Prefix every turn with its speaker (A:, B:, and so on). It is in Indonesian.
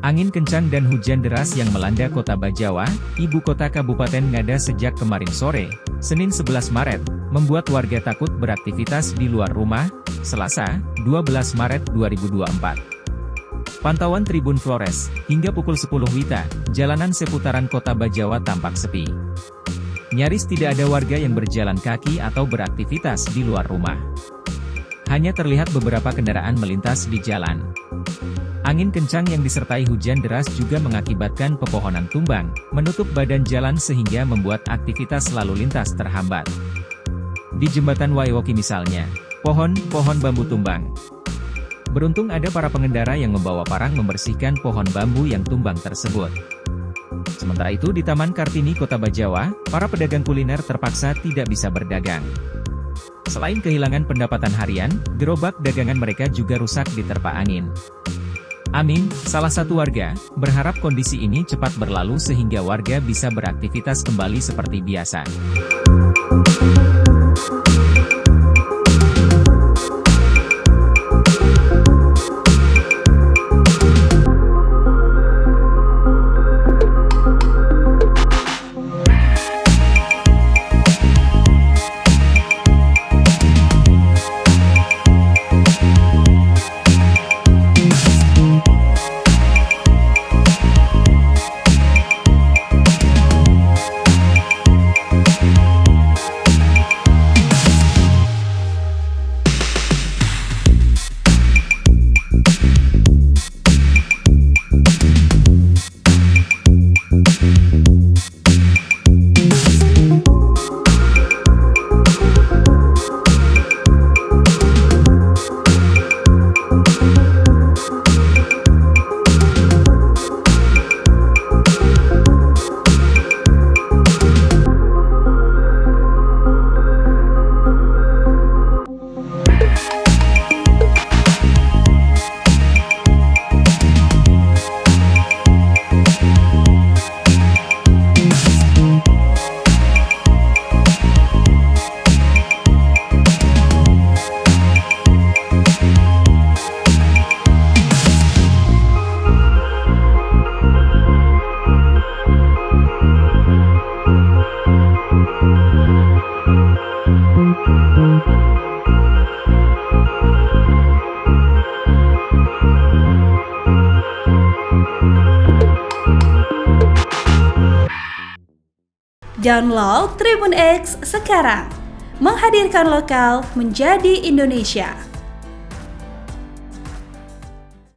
A: Angin kencang dan hujan deras yang melanda kota Bajawa, ibu kota Kabupaten Ngada sejak kemarin sore, Senin 11 Maret, membuat warga takut beraktivitas di luar rumah, Selasa, 12 Maret 2024. Pantauan Tribun Flores, hingga pukul 10 WITA, jalanan seputaran kota Bajawa tampak sepi. Nyaris tidak ada warga yang berjalan kaki atau beraktivitas di luar rumah. Hanya terlihat beberapa kendaraan melintas di jalan. Angin kencang yang disertai hujan deras juga mengakibatkan pepohonan tumbang, menutup badan jalan sehingga membuat aktivitas lalu lintas terhambat. Di jembatan Waiwoki misalnya, pohon bambu tumbang. Beruntung ada para pengendara yang membawa parang membersihkan pohon bambu yang tumbang tersebut. Sementara itu di Taman Kartini Kota Bajawa, para pedagang kuliner terpaksa tidak bisa berdagang. Selain kehilangan pendapatan harian, gerobak dagangan mereka juga rusak diterpa angin. Amin, salah satu warga, berharap kondisi ini cepat berlalu sehingga warga bisa beraktivitas kembali seperti biasa.
B: Download Tribun X sekarang, menghadirkan lokal menjadi Indonesia.